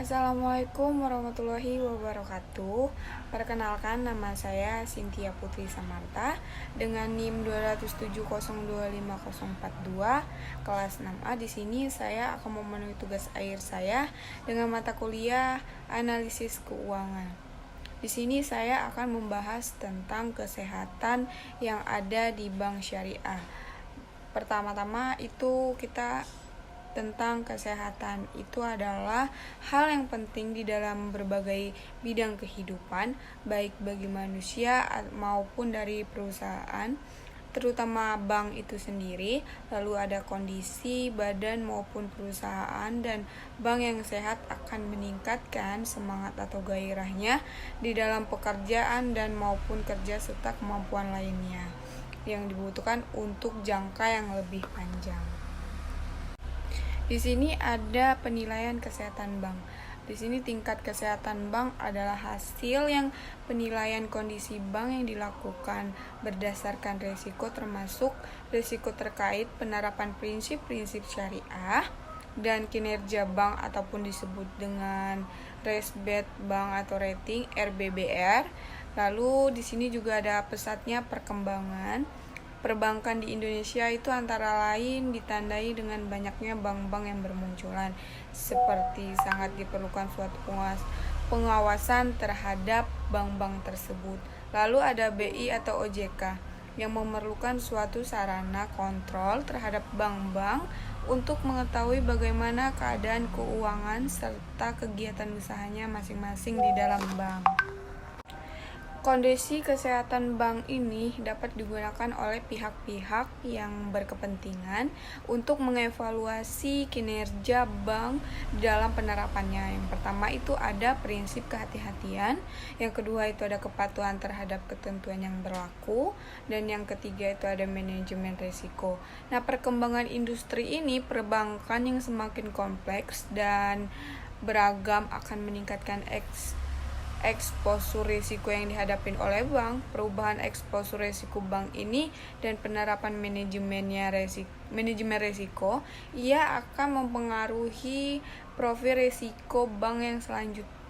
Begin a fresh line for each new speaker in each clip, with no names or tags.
Assalamualaikum warahmatullahi wabarakatuh. Perkenalkan, nama saya Cynthia Putri Samarta dengan NIM 270205042 kelas 6A. Di sini saya akan memenuhi tugas akhir saya dengan mata kuliah analisis keuangan. Di sini saya akan membahas tentang kesehatan yang ada di bank syariah. Pertama-tama itu kita tentang kesehatan itu adalah hal yang penting di dalam berbagai bidang kehidupan, baik bagi manusia maupun dari perusahaan, terutama bank itu sendiri. Lalu ada kondisi badan maupun perusahaan, dan bank yang sehat akan meningkatkan semangat atau gairahnya di dalam pekerjaan dan maupun kerja serta kemampuan lainnya yang dibutuhkan untuk jangka yang lebih panjang. Di sini ada penilaian kesehatan bank. Di sini tingkat kesehatan bank adalah hasil yang penilaian kondisi bank yang dilakukan berdasarkan risiko, termasuk risiko terkait penerapan prinsip-prinsip syariah dan kinerja bank ataupun disebut dengan resbet bank atau rating RBBR. Lalu di sini juga ada pesatnya perkembangan perbankan di Indonesia itu antara lain ditandai dengan banyaknya bank-bank yang bermunculan, seperti sangat diperlukan suatu pengawasan terhadap bank-bank tersebut. Lalu ada BI atau OJK yang memerlukan suatu sarana kontrol terhadap bank-bank untuk mengetahui bagaimana keadaan keuangan serta kegiatan usahanya masing-masing di dalam bank. Kondisi kesehatan bank ini dapat digunakan oleh pihak-pihak yang berkepentingan untuk mengevaluasi kinerja bank dalam penerapannya. Yang pertama itu ada prinsip kehati-hatian, yang kedua itu ada kepatuhan terhadap ketentuan yang berlaku, dan yang ketiga itu ada manajemen risiko. Nah, perkembangan industri ini, perbankan yang semakin kompleks dan beragam akan meningkatkan eksposur risiko yang dihadapi oleh bank. Perubahan eksposur risiko bank ini dan penerapan manajemen risiko, ia akan mempengaruhi profil risiko bank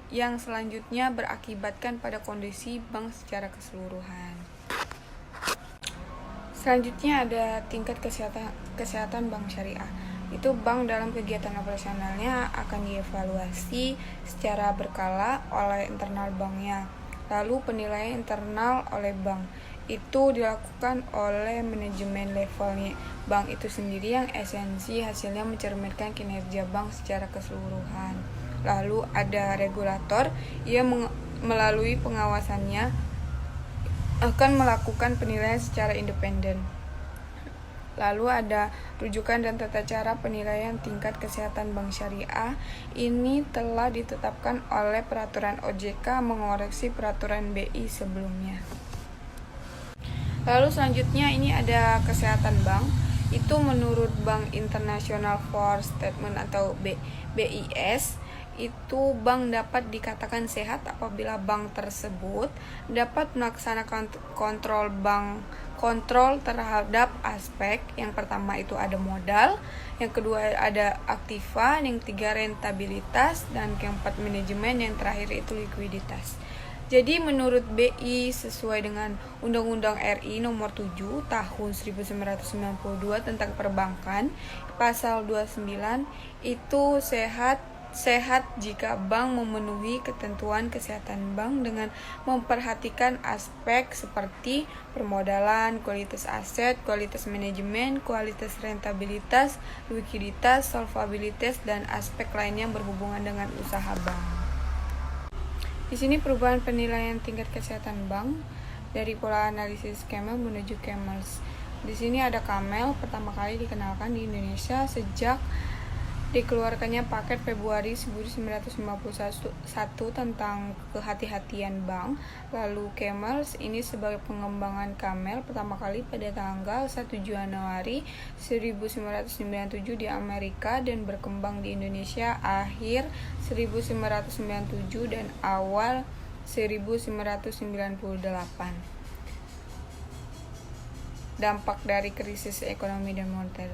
yang selanjutnya berakibatkan pada kondisi bank secara keseluruhan. Selanjutnya ada tingkat kesehatan bank syariah. Itu bank dalam kegiatan operasionalnya akan dievaluasi secara berkala oleh internal banknya. Lalu penilaian internal oleh bank itu dilakukan oleh manajemen levelnya bank itu sendiri, yang esensi hasilnya mencerminkan kinerja bank secara keseluruhan. Lalu ada regulator, ia melalui pengawasannya akan melakukan penilaian secara independen. Lalu ada rujukan dan tata cara penilaian tingkat kesehatan bank syariah. Ini telah ditetapkan oleh peraturan OJK mengoreksi peraturan BI sebelumnya. Lalu selanjutnya ini ada kesehatan bank. Itu menurut Bank International for Statement atau BIS, itu bank dapat dikatakan sehat apabila bank tersebut dapat melaksanakan kontrol terhadap aspek. Yang pertama itu ada modal, yang kedua ada aktiva, yang ketiga rentabilitas, dan keempat manajemen, yang terakhir itu likuiditas. Jadi menurut BI sesuai dengan Undang-Undang RI nomor 7 tahun 1992 tentang perbankan, pasal 29, itu sehat jika bank memenuhi ketentuan kesehatan bank dengan memperhatikan aspek seperti permodalan, kualitas aset, kualitas manajemen, kualitas rentabilitas, likuiditas, solvabilitas, dan aspek lainnya yang berhubungan dengan usaha bank. Di sini perubahan penilaian tingkat kesehatan bank dari pola analisis Camel menuju Camels. Di sini ada Camel pertama kali dikenalkan di Indonesia sejak dikeluarkannya paket Februari 1951 tentang kehati-hatian bank. Lalu Camels ini sebagai pengembangan Camel pertama kali pada tanggal 1 Januari 1997 di Amerika dan berkembang di Indonesia akhir 1997 dan awal 1998. Dampak dari krisis ekonomi dan moneter.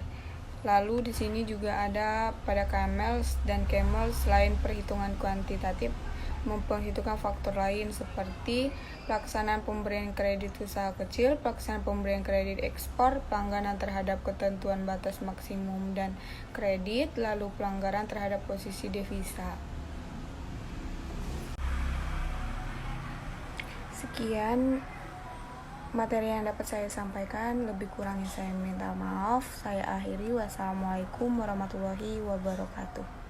Lalu di sini juga ada pada camels dan camel selain perhitungan kuantitatif memperhitungkan faktor lain seperti pelaksanaan pemberian kredit usaha kecil, pelaksanaan pemberian kredit ekspor, pelanggaran terhadap ketentuan batas maksimum dan kredit, lalu pelanggaran terhadap posisi devisa. Sekian materi yang dapat saya sampaikan, lebih kurangnya saya minta maaf. Saya akhiri. Wassalamualaikum warahmatullahi wabarakatuh.